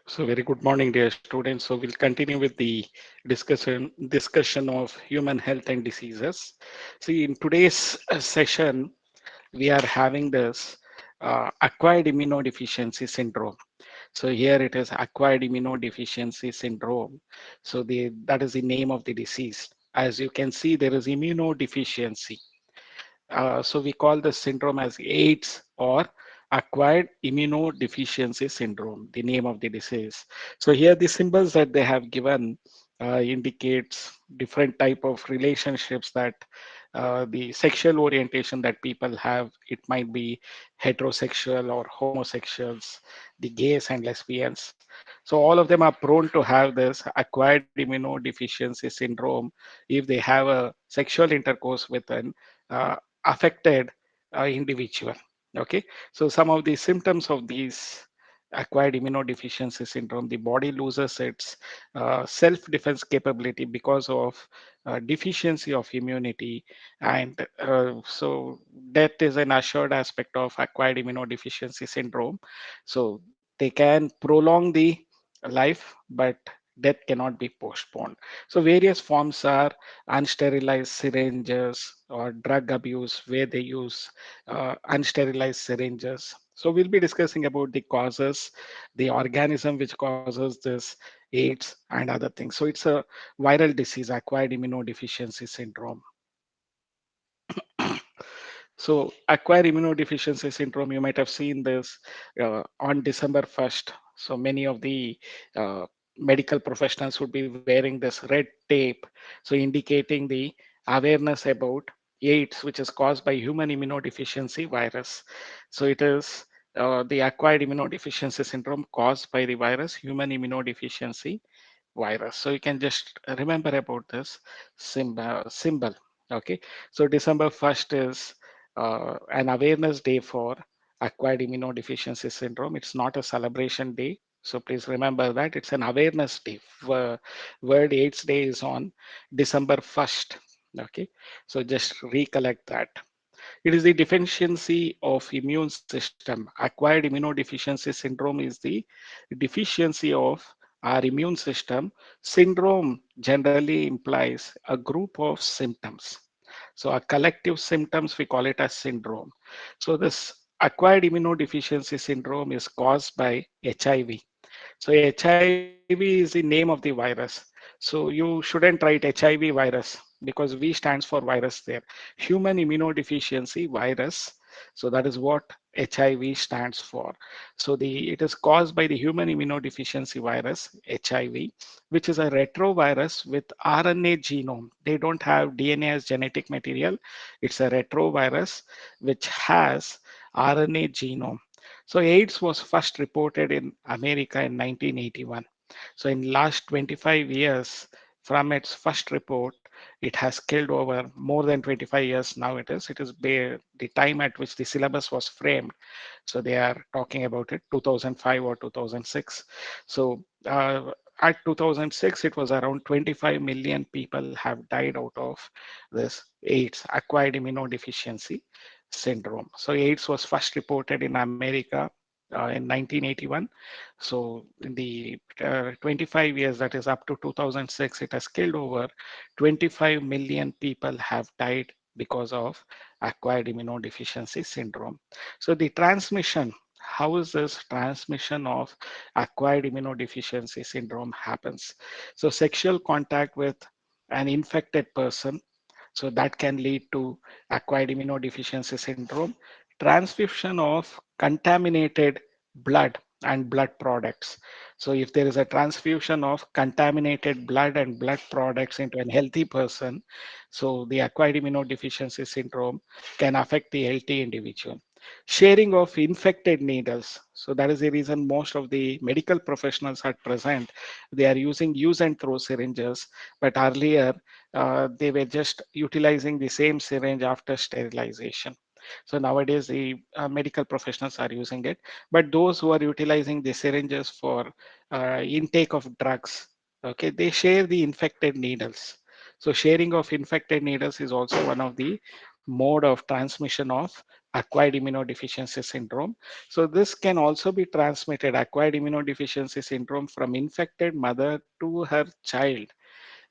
So very good morning, dear students. So we'll continue with the discussion of human health and diseases. See, in today's session, we are having this acquired immunodeficiency syndrome. So here it is acquired immunodeficiency syndrome. So that is the name of the disease. As you can see, there is immunodeficiency. So we call this syndrome as AIDS or acquired immunodeficiency syndrome, the name of the disease. So here the symbols that they have given indicates different type of relationships that the sexual orientation that people have. It might be heterosexual or homosexuals, the gays and lesbians. So all of them are prone to have this acquired immunodeficiency syndrome if they have a sexual intercourse with an uh, affected individual. Okay, so some of the symptoms of these acquired immunodeficiency syndrome, the body loses its self-defense capability because of deficiency of immunity, and so death is an assured aspect of acquired immunodeficiency syndrome. So they can prolong the life, but death cannot be postponed. So various forms are unsterilized syringes or drug abuse where they use unsterilized syringes. So we'll be discussing about the causes, the organism which causes this AIDS and other things. So it's a viral disease, acquired immunodeficiency syndrome. So acquired immunodeficiency syndrome, you might have seen this on December 1st. So many of the uh, medical professionals would be wearing this red tape, so indicating the awareness about AIDS, which is caused by human immunodeficiency virus. So it is the acquired immunodeficiency syndrome caused by the virus, human immunodeficiency virus. So you can just remember about this symbol. Okay, so December 1st is an awareness day for acquired immunodeficiency syndrome. It's not a celebration day. So please remember that it's an awareness day. World AIDS Day is on December 1st. Okay, so just recollect that. It is the deficiency of immune system. Acquired immunodeficiency syndrome is the deficiency of our immune system. Syndrome generally implies a group of symptoms. So a collective symptoms, we call it as syndrome. So this acquired immunodeficiency syndrome is caused by HIV. So HIV is the name of the virus. So you shouldn't write HIV virus because V stands for virus there. Human immunodeficiency virus. So that is what HIV stands for. So it is caused by the human immunodeficiency virus, HIV, which is a retrovirus with RNA genome. They don't have DNA as genetic material. It's a retrovirus which has RNA genome. So AIDS was first reported in America in 1981. So in last 25 years from its first report, it has killed over more than 25 years now the time at which the syllabus was framed. So they are talking about it 2005 or 2006. So at 2006, it was around 25 million people have died out of this AIDS, acquired immunodeficiency syndrome. So AIDS was first reported in America in 1981. So in the 25 years, that is up to 2006, it has killed over 25 million people have died because of acquired immunodeficiency syndrome. So the transmission, how is this transmission of acquired immunodeficiency syndrome happens? So sexual contact with an infected person, so that can lead to acquired immunodeficiency syndrome. Transfusion of contaminated blood and blood products. So if there is a transfusion of contaminated blood and blood products into a healthy person, so the acquired immunodeficiency syndrome can affect the healthy individual. Sharing of infected needles. So that is the reason most of the medical professionals at present, they are using use and throw syringes, but earlier they were just utilizing the same syringe after sterilization. So nowadays the medical professionals are using it, but those who are utilizing the syringes for intake of drugs, okay, they share the infected needles. So sharing of infected needles is also one of the mode of transmission of acquired immunodeficiency syndrome. So this can also be transmitted, acquired immunodeficiency syndrome, from infected mother to her child.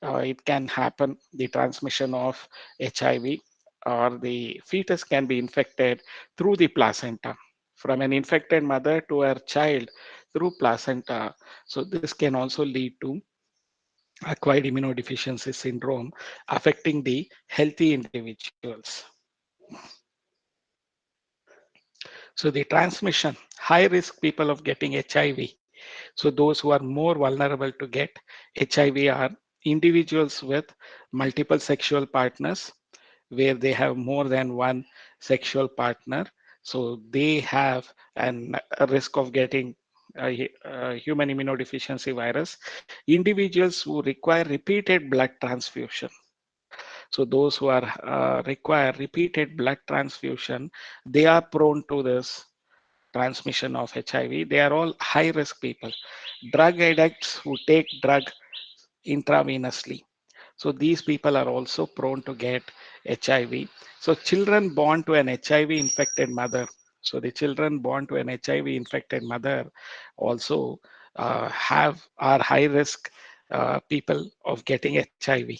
It can happen, the transmission of HIV, or the fetus can be infected through the placenta, from an infected mother to her child through placenta. So this can also lead to acquired immunodeficiency syndrome affecting the healthy individuals. So the transmission, high risk people of getting HIV. So those who are more vulnerable to get HIV are individuals with multiple sexual partners, where they have more than one sexual partner. So they have a risk of getting human immunodeficiency virus. Individuals who require repeated blood transfusion. So those who are require repeated blood transfusion, they are prone to this transmission of HIV. They are all high risk people. Drug addicts who take drug intravenously. So these people are also prone to get HIV. So children born to an HIV infected mother. So the children born to an HIV infected mother also have are high risk people of getting HIV.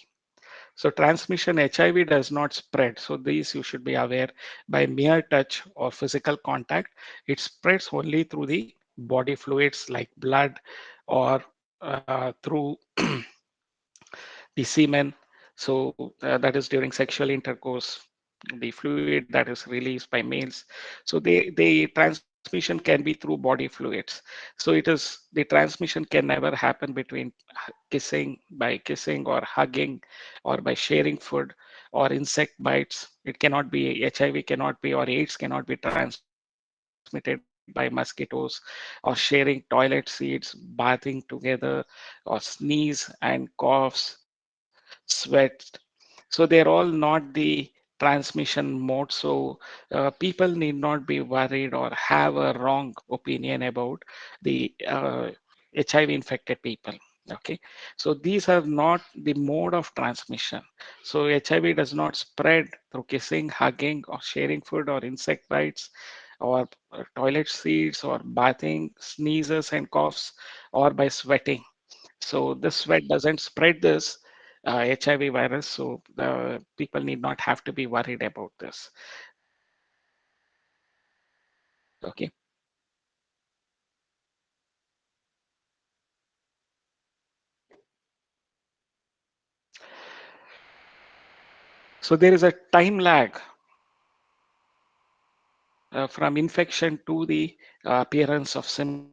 So transmission HIV does not spread. So these you should be aware, by mere touch or physical contact. It spreads only through the body fluids like blood, or through the semen. So that is during sexual intercourse, the fluid that is released by males. So the transmission can be through body fluids. So the transmission can never happen between kissing or hugging, or by sharing food, or insect bites. It cannot be, HIV cannot be, or AIDS cannot be transmitted by mosquitoes, or sharing toilet seats, bathing together, or sneeze and coughs, sweat. So they're all not the transmission mode. So people need not be worried or have a wrong opinion about the HIV infected people. Okay, so these are not the mode of transmission. So HIV does not spread through kissing, hugging, or sharing food, or insect bites, or toilet seats, or bathing, sneezes and coughs, or by sweating. So the sweat doesn't spread this HIV virus. So the people need not have to be worried about this. Okay. So there is a time lag from infection to the appearance of symptoms.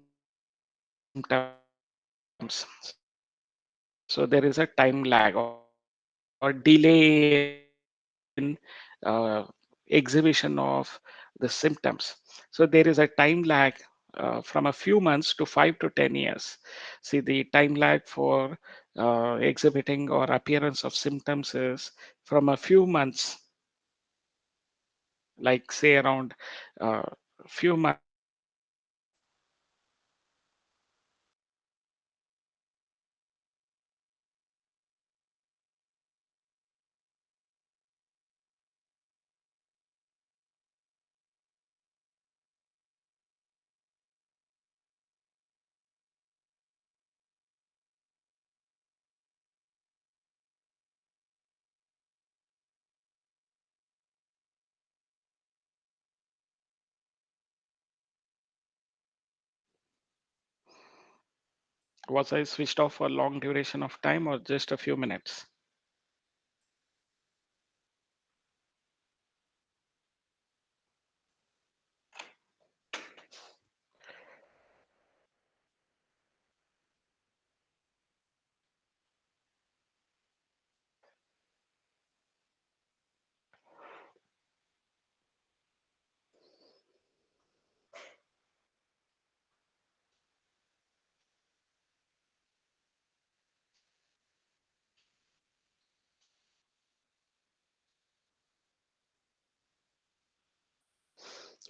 So there is a time lag or delay in exhibition of the symptoms. So there is a time lag from a few months to 5 to 10 years. See, the time lag for exhibiting or appearance of symptoms is from a few months, like say around few months Was I switched off for a long duration of time or just a few minutes?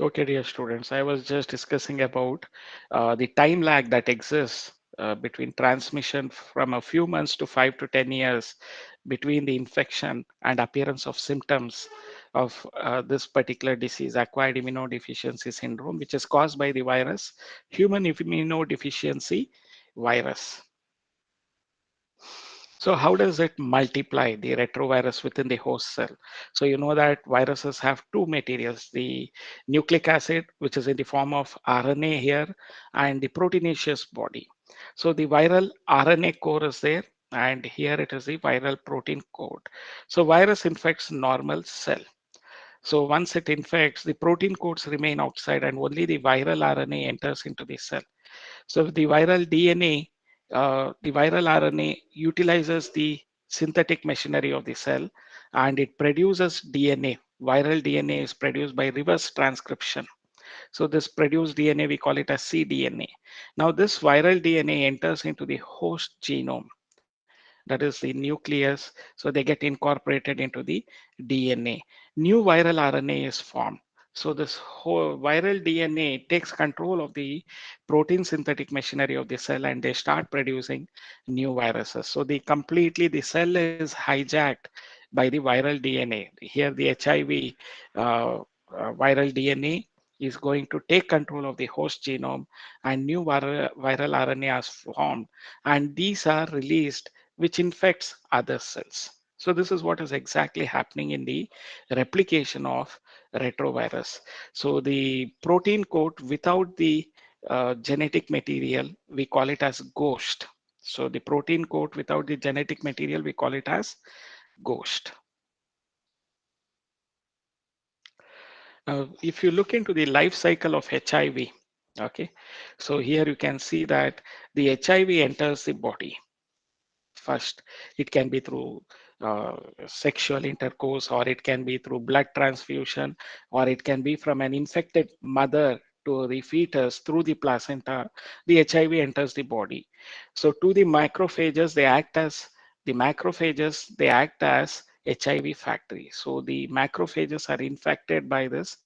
Okay, dear students, I was just discussing about the time lag that exists between transmission from a few months to 5 to 10 years between the infection and appearance of symptoms of this particular disease, acquired immunodeficiency syndrome, which is caused by the virus, human immunodeficiency virus. So how does it multiply the retrovirus within the host cell? So you know that viruses have two materials, the nucleic acid, which is in the form of RNA here, and the proteinaceous body. So the viral RNA core is there, and here it is the viral protein code. So virus infects normal cell. So once it infects, the protein codes remain outside and only the viral RNA enters into the cell. So the viral RNA utilizes the synthetic machinery of the cell and it produces DNA. Viral DNA is produced by reverse transcription. So this produced DNA, we call it as cDNA. Now this viral DNA enters into the host genome, that is the nucleus. So they get incorporated into the DNA. New viral RNA is formed. So this whole viral DNA takes control of the protein synthetic machinery of the cell and they start producing new viruses. So the cell is hijacked by the viral DNA. Here the HIV viral DNA is going to take control of the host genome and new viral RNA is formed and these are released which infects other cells. So this is what is exactly happening in the replication of retrovirus. So the protein coat without the genetic material, we call it as ghost. So the protein coat without the genetic material, we call it as ghost. Now, if you look into the life cycle of HIV, okay, so here you can see that the HIV enters the body. First, it can be through sexual intercourse, or it can be through blood transfusion, or it can be from an infected mother to the fetus through the placenta. The HIV enters the body. So, to the macrophages, they act as HIV factory. So, the macrophages are infected by this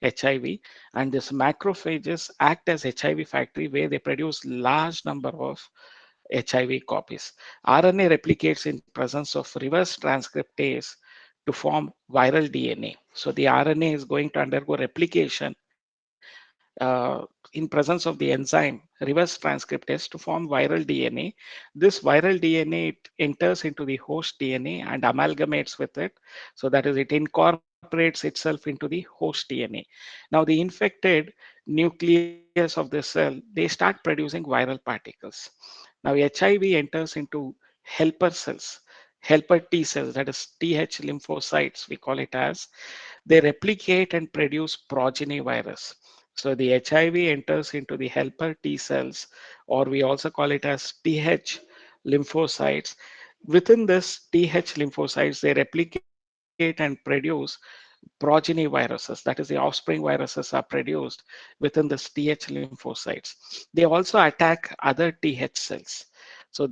HIV, and this macrophages act as HIV factory where they produce large number of HIV copies. RNA replicates in presence of reverse transcriptase to form viral DNA. So the RNA is going to undergo replication in presence of the enzyme reverse transcriptase to form viral DNA. This viral DNA it enters into the host DNA and amalgamates with it. So that is, it incorporates itself into the host DNA. Now the infected nucleus of the cell, they start producing viral particles. Now HIV enters into helper cells, helper T cells, that is Th lymphocytes, we call it as. They replicate and produce progeny virus. So the HIV enters into the helper T cells, or we also call it as Th lymphocytes. Within this Th lymphocytes, they replicate and produce progeny viruses, that is, the offspring viruses are produced within this Th lymphocytes. They also attack other Th cells. So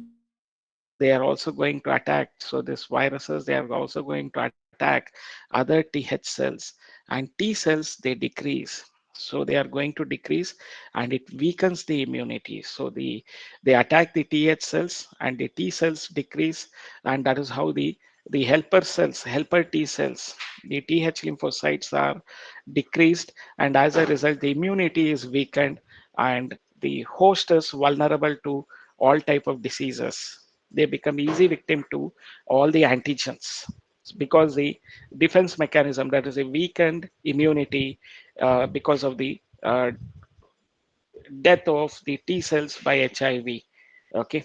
they are also going to attack. So these viruses, they are also going to attack other Th cells, and T cells they decrease. So they are going to decrease, and it weakens the immunity. So they attack the Th cells, and the T cells decrease, and that is how the helper cells, helper T cells, the Th lymphocytes are decreased, and as a result, the immunity is weakened, and the host is vulnerable to all type of diseases. They become easy victim to all the antigens because the defense mechanism, that is a weakened immunity because of the death of the T cells by HIV. Okay,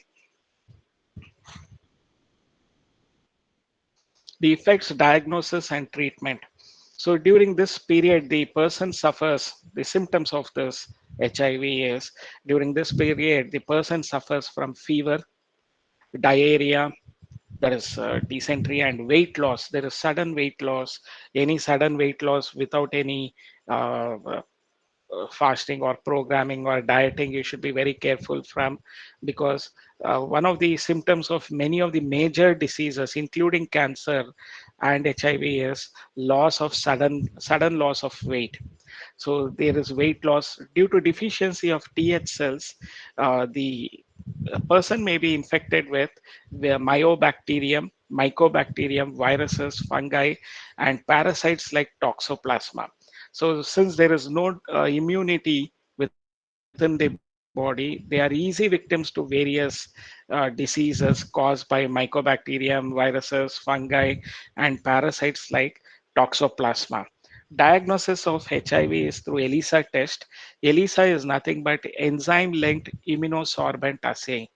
the effects, diagnosis, and treatment. So during this period, the person suffers the symptoms of this HIV is during this period, the person suffers from fever, diarrhea, that is dysentery, and weight loss. There is sudden weight loss. Any sudden weight loss without any fasting or programming or dieting, you should be very careful from, because one of the symptoms of many of the major diseases including cancer and HIV is loss of sudden loss of weight. So there is weight loss due to deficiency of Th cells. The a person may be infected with the myobacterium, mycobacterium, viruses, fungi, and parasites like toxoplasma. So, since there is no immunity within the body, they are easy victims to various diseases caused by mycobacterium, viruses, fungi, and parasites like toxoplasma. Diagnosis of HIV is through ELISA test. ELISA is nothing but enzyme linked immunosorbent assay.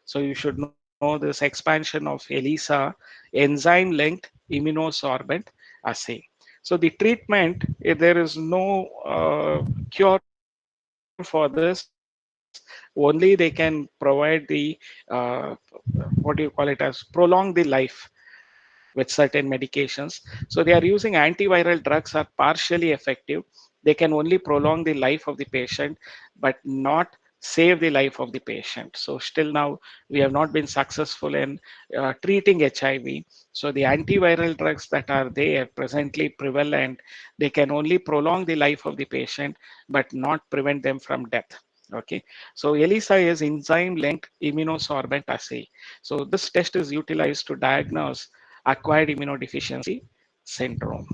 So you should know this expansion of ELISA, enzyme linked immunosorbent assay. So the treatment, there is no cure for this. Only they can provide the what do you call it as prolong the life with certain medications. So they are using antiviral drugs are partially effective. They can only prolong the life of the patient, but not save the life of the patient. So still now we have not been successful in treating HIV. So the antiviral drugs that are there presently prevalent, they can only prolong the life of the patient, but not prevent them from death. Okay, so ELISA is enzyme linked immunosorbent assay. So this test is utilized to diagnose acquired immunodeficiency syndrome.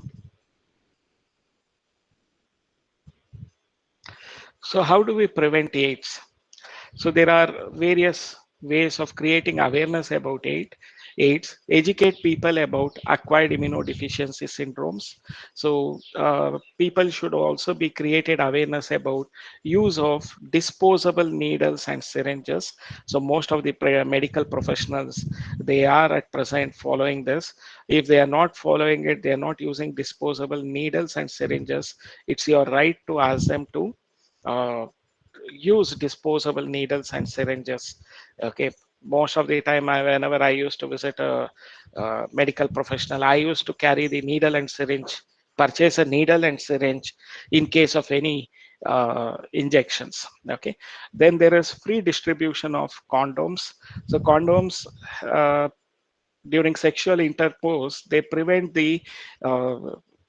So how do we prevent AIDS? So there are various ways of creating awareness about AIDS, educate people about acquired immunodeficiency syndromes. So people should also be created awareness about use of disposable needles and syringes. So most of the medical professionals, they are at present following this. If they are not following it, they are not using disposable needles and syringes. It's your right to ask them to uh, use disposable needles and syringes. Okay, most of the time, whenever I used to visit a medical professional, I used to carry the needle and syringe, purchase a needle and syringe in case of any injections. Okay, then there is free distribution of condoms. So condoms uh, during sexual intercourse, they prevent the uh,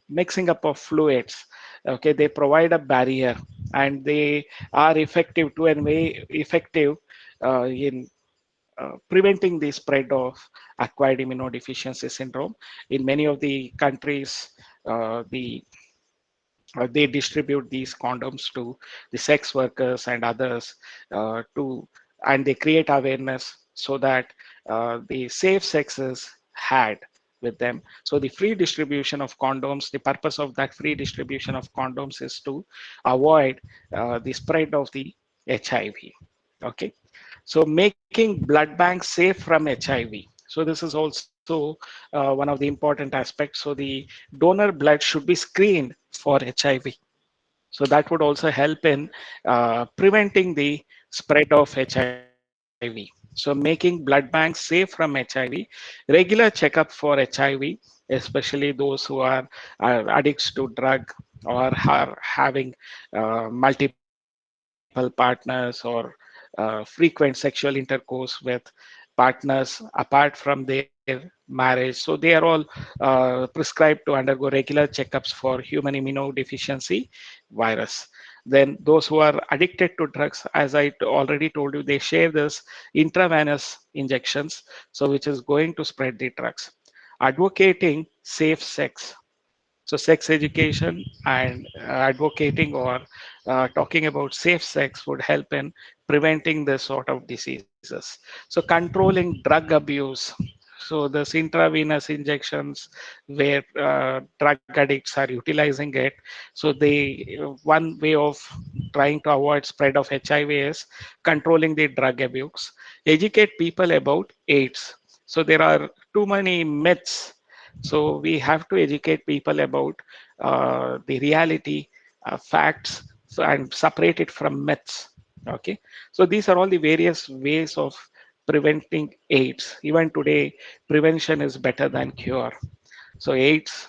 mixing up of fluids. Okay, they provide a barrier, and they are effective to and way effective in preventing the spread of acquired immunodeficiency syndrome. In many of the countries, they distribute these condoms to the sex workers and others to and they create awareness so that the safe sex is had with them. So the free distribution of condoms, the purpose of that free distribution of condoms is to avoid the spread of the HIV. Okay, so making blood banks safe from HIV. So this is also one of the important aspects. So the donor blood should be screened for HIV. So that would also help in preventing the spread of HIV. So making blood banks safe from HIV, regular checkup for HIV, especially those who are addicts to drug or are having multiple partners or frequent sexual intercourse with partners apart from their marriage. So they are all prescribed to undergo regular checkups for human immunodeficiency virus. Then those who are addicted to drugs, as I already told you, they share this intravenous injections, so which is going to spread the drugs. Advocating safe sex. So sex education and advocating or talking about safe sex would help in preventing this sort of diseases. So controlling drug abuse. So this intravenous injections where drug addicts are utilizing it. So they one way of trying to avoid spread of HIV is controlling the drug abuse. Educate people about AIDS. So there are too many myths, so we have to educate people about the reality, facts, and separate it from myths. Okay, so these are all the various ways of preventing AIDS. Even today, prevention is better than cure. So AIDS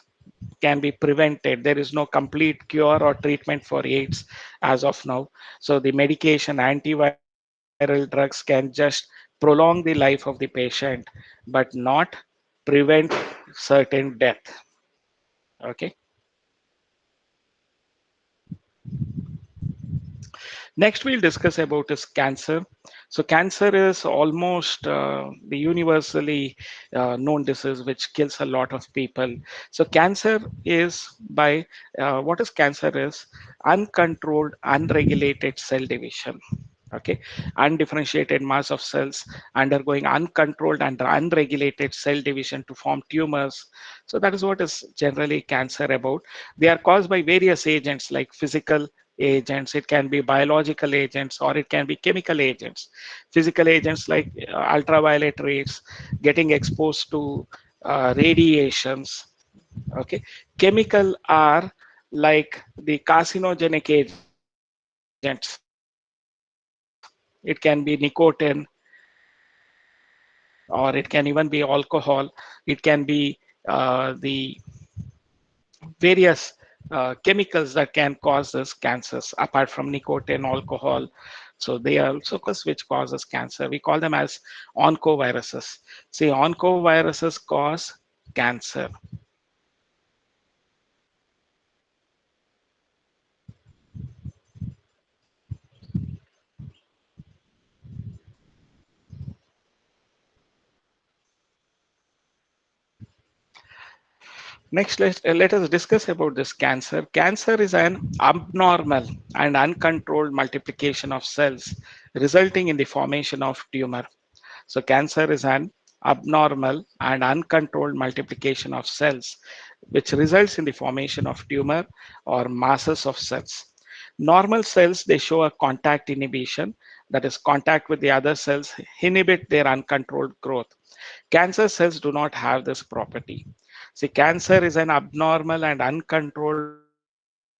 can be prevented. There is no complete cure or treatment for AIDS as of now. So the medication, antiviral drugs can just prolong the life of the patient, but not prevent certain death. Okay. Next, we'll discuss about is cancer. So cancer is almost the universally known disease which kills a lot of people. So cancer is by what is cancer is uncontrolled, unregulated cell division. Okay, undifferentiated mass of cells undergoing uncontrolled and unregulated cell division to form tumors. So that is what is generally cancer about. They are caused by various agents like physical agents, it can be biological agents, or it can be chemical agents. Physical agents like ultraviolet rays, getting exposed to radiations. Okay, chemical are like the carcinogenic agents. It can be nicotine, or it can even be alcohol. It can be the various chemicals that can cause this cancers apart from nicotine, alcohol. So they are also cause which causes cancer. We call them as oncoviruses. See, oncoviruses cause cancer. Next, let us discuss about this cancer. Cancer is an abnormal and uncontrolled multiplication of cells resulting in the formation of tumor. So cancer is an abnormal and uncontrolled multiplication of cells, which results in the formation of tumor or masses of cells. Normal cells, they show a contact inhibition, that is contact with the other cells inhibit their uncontrolled growth. Cancer cells do not have this property. See, cancer is an abnormal and uncontrolled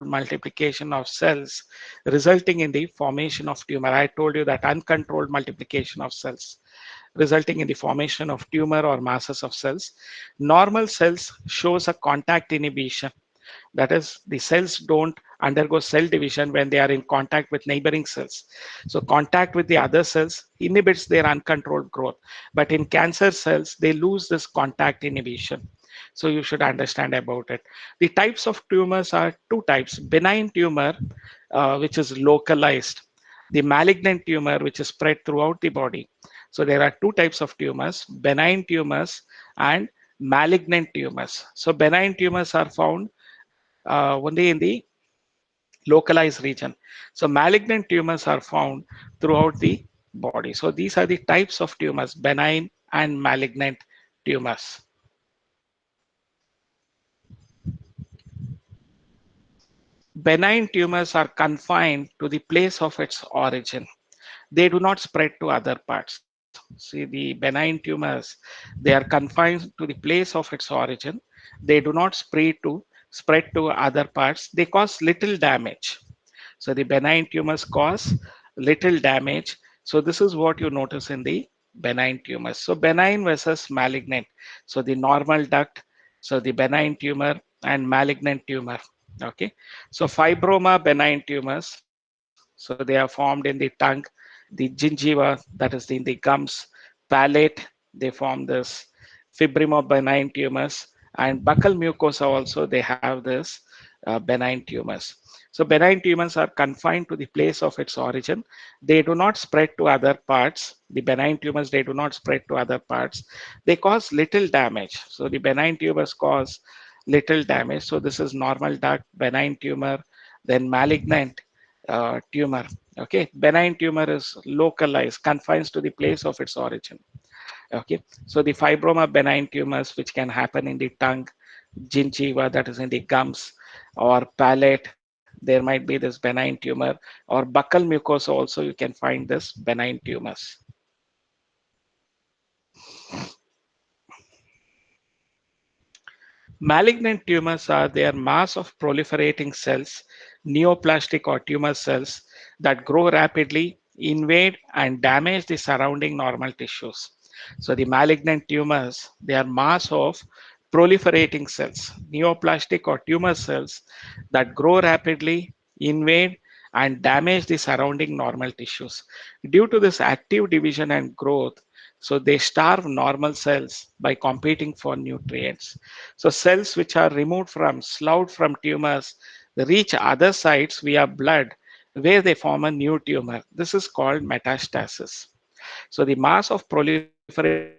multiplication of cells resulting in the formation of tumor. I told you that uncontrolled multiplication of cells resulting in the formation of tumor or masses of cells. Normal cells shows a contact inhibition. That is, the cells don't undergo cell division when they are in contact with neighboring cells. So contact with the other cells inhibits their uncontrolled growth. But in cancer cells, they lose this contact inhibition. So you should understand about it. The types of tumors are two types: benign tumor, which is localized, the malignant tumor, which is spread throughout the body. So there are two types of tumors: benign tumors and malignant tumors. So benign tumors are found only in the localized region. So malignant tumors are found throughout the body. So these are the types of tumors: benign and malignant tumors. Benign tumors are confined to the place of its origin. They do not spread to other parts. See, the benign tumors, they are confined to the place of its origin. They do not spread to other parts. They cause little damage. So the benign tumors cause little damage. So this is what you notice in the benign tumors. So benign versus malignant. So the normal duct, so the benign tumor and malignant tumor. Okay. So fibroma benign tumors. So they are formed in the tongue, the gingiva, that is in the gums, palate, they form this fibroma benign tumors, and buccal mucosa also they have this benign tumors. So benign tumors are confined to the place of its origin. They do not spread to other parts. The benign tumors, they do not spread to other parts. They cause little damage. So the benign tumors cause little damage. So this is normal duct, benign tumor, then malignant tumor. Okay, benign tumor is localized, confines to the place of its origin. Okay, so the fibroma benign tumors, which can happen in the tongue, gingiva, that is in the gums, or palate, there might be this benign tumor, or buccal mucosa also, you can find this benign tumors. Malignant tumors are their mass of proliferating cells, neoplastic or tumor cells that grow rapidly, invade and damage the surrounding normal tissues. So the malignant tumors, they are mass of proliferating cells, neoplastic or tumor cells that grow rapidly, invade and damage the surrounding normal tissues. Due to this active division and growth, so they starve normal cells by competing for nutrients. So cells which are removed from, sloughed from tumors, they reach other sites via blood where they form a new tumor. This is called metastasis. So the mass of proliferating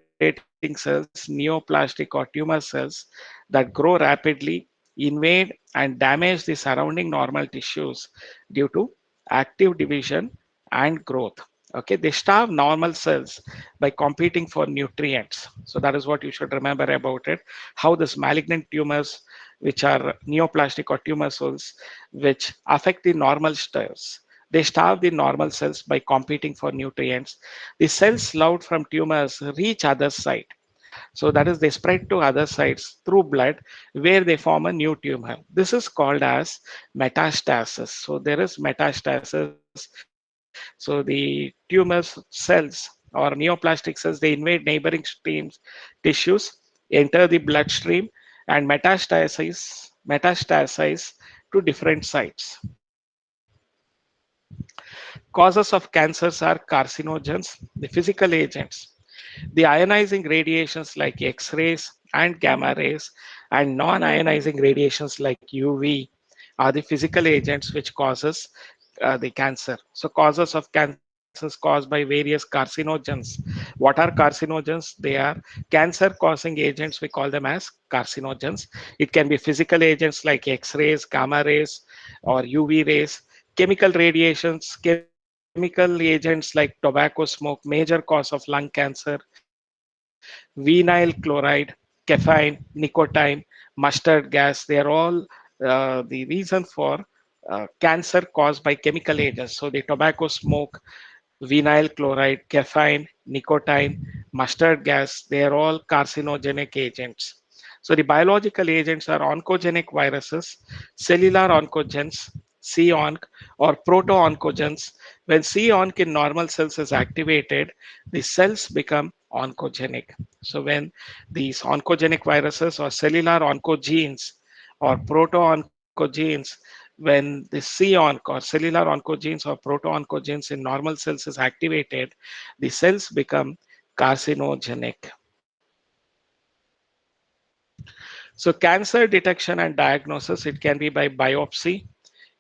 cells, neoplastic or tumor cells that grow rapidly, invade and damage the surrounding normal tissues due to active division and growth. Okay, they starve normal cells by competing for nutrients. So that is what you should remember about it. How this malignant tumors, which are neoplastic or tumor cells, which affect the normal cells, they starve the normal cells by competing for nutrients. The cells loved from tumors reach other site. So that is they spread to other sites through blood where they form a new tumor. This is called as metastasis. So there is metastasis. So the tumor cells or neoplastic cells, they invade neighboring streams, tissues, enter the bloodstream and metastasize to different sites. Causes of cancers are carcinogens, the physical agents, the ionizing radiations like X-rays and gamma rays, and non-ionizing radiations like UV are the physical agents which causes the cancer. So causes of cancers caused by various carcinogens. What are carcinogens? They are cancer causing agents. We call them as carcinogens. It can be physical agents like X-rays, gamma rays, or UV rays, chemical radiations, chemical agents like tobacco smoke, major cause of lung cancer, vinyl chloride, caffeine, nicotine, mustard gas. They are all the reason for cancer caused by chemical agents. So the tobacco smoke, vinyl chloride, caffeine, nicotine, mustard gas, they are all carcinogenic agents. So the biological agents are oncogenic viruses, cellular oncogens, C-onc, or proto-oncogens. When C-onc in normal cells is activated, the cells become oncogenic. So when these oncogenic viruses or cellular oncogenes or proto-oncogenes, when the C-onc or cellular oncogenes or proto-oncogenes in normal cells is activated, the cells become carcinogenic. So cancer detection and diagnosis, it can be by biopsy,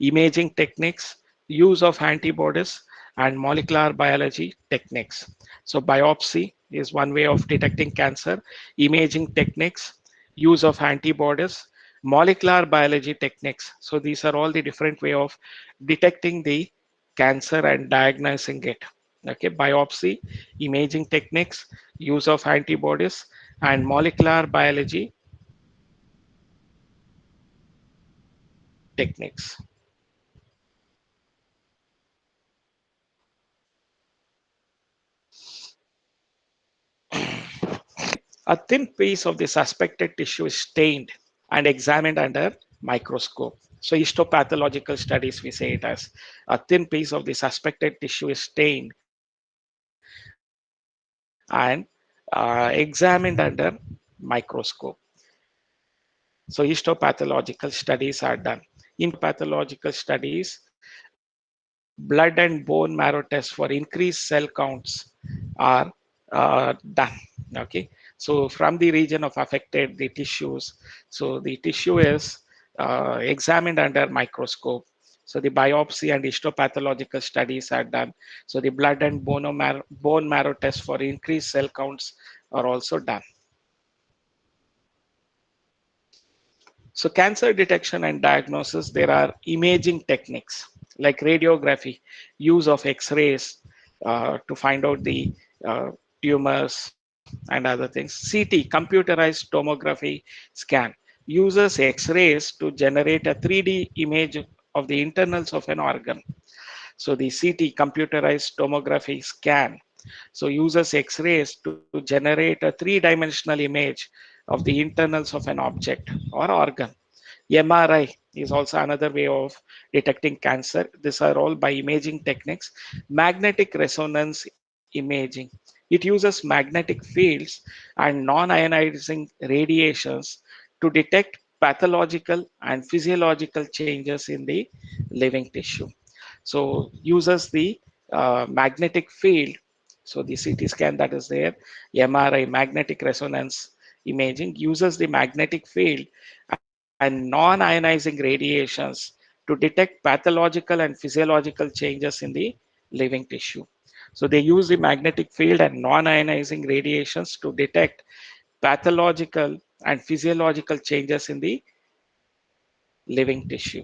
imaging techniques, use of antibodies, and molecular biology techniques. So biopsy is one way of detecting cancer, imaging techniques, use of antibodies, molecular biology techniques. So these are all the different way of detecting the cancer and diagnosing it. Okay, biopsy, imaging techniques, use of antibodies, and molecular biology techniques. A thin piece of the suspected tissue is stained and examined under microscope. So histopathological studies, we say it as a thin piece of the suspected tissue is stained and examined under microscope. So histopathological studies are done. In histopathological studies, blood and bone marrow tests for increased cell counts are done. Okay. So from the region of affected, the tissues, so the tissue is examined under microscope. So the biopsy and histopathological studies are done. So the blood and bone marrow tests for increased cell counts are also done. So cancer detection and diagnosis, there are imaging techniques like radiography, use of X-rays to find out the uh, tumors and other things. CT, computerized tomography scan, uses X-rays to generate a 3D image of the internals of an organ. So the CT, computerized tomography scan, so uses X-rays to generate a three-dimensional image of the internals of an object or organ. MRI is also another way of detecting cancer. These are all by imaging techniques. Magnetic resonance imaging. It uses magnetic fields and non-ionizing radiations to detect pathological and physiological changes in the living tissue. So uses the magnetic field. So the CT scan that is there, MRI, magnetic resonance imaging, uses the magnetic field and non-ionizing radiations to detect pathological and physiological changes in the living tissue. So they use the magnetic field and non-ionizing radiations to detect pathological and physiological changes in the living tissue.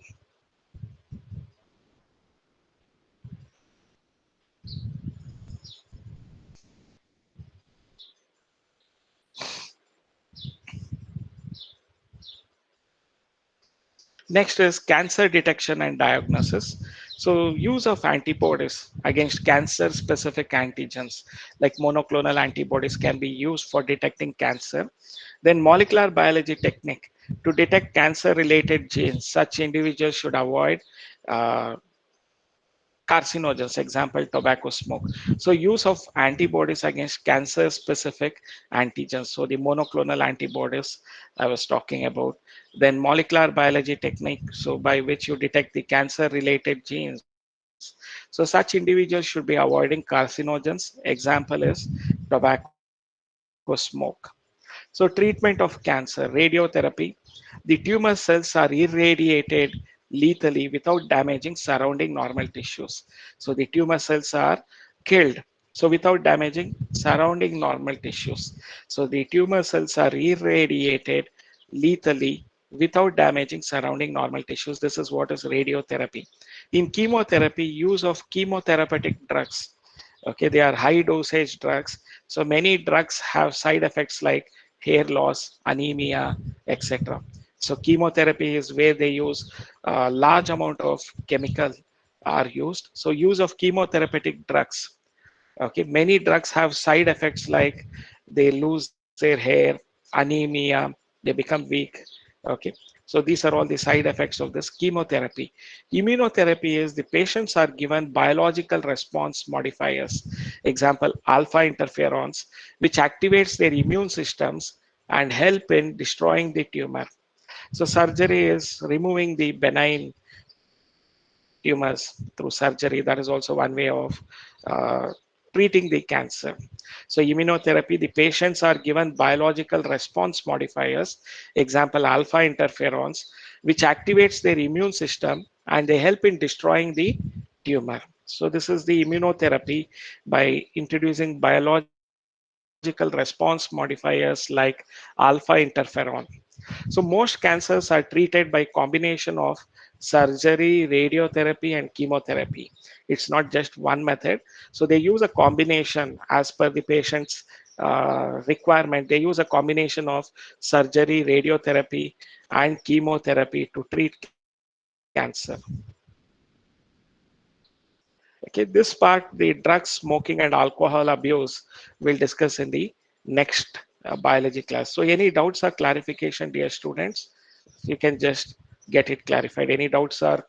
Next is cancer detection and diagnosis. So use of antibodies against cancer specific antigens like monoclonal antibodies can be used for detecting cancer. Then molecular biology technique to detect cancer related genes. Such individuals should avoid uh, carcinogens, example tobacco smoke. So use of antibodies against cancer specific antigens, so the monoclonal antibodies I was talking about. Then molecular biology technique, so by which you detect the cancer related genes. So such individuals should be avoiding carcinogens, example is tobacco smoke. So treatment of cancer, radiotherapy. The tumor cells are irradiated lethally without damaging surrounding normal tissues. So the tumor cells are killed. So without damaging surrounding normal tissues. So the tumor cells are irradiated lethally without damaging surrounding normal tissues. This is what is radiotherapy. In chemotherapy, use of chemotherapeutic drugs. Okay, they are high dosage drugs. So many drugs have side effects like hair loss, anemia, etc. So chemotherapy is where they use a large amount of chemical are used. So use of chemotherapeutic drugs. Okay, many drugs have side effects like they lose their hair, anemia, they become weak. Okay, so these are all the side effects of this chemotherapy. Immunotherapy is the patients are given biological response modifiers, example alpha interferons, which activates their immune systems and help in destroying the tumor. So surgery is removing the benign tumors through surgery. That is also one way of treating the cancer. So immunotherapy, the patients are given biological response modifiers, example alpha interferons, which activates their immune system and they help in destroying the tumor. So this is the immunotherapy by introducing biological response modifiers like alpha interferon. So most cancers are treated by combination of surgery, radiotherapy, and chemotherapy. It's not just one method. So they use a combination as per the patient's requirement. They use a combination of surgery, radiotherapy, and chemotherapy to treat cancer. Okay, this part, the drugs, smoking, and alcohol abuse, we'll discuss in the next biology class. So any doubts or clarification, dear students? You can just get it clarified. Any doubts or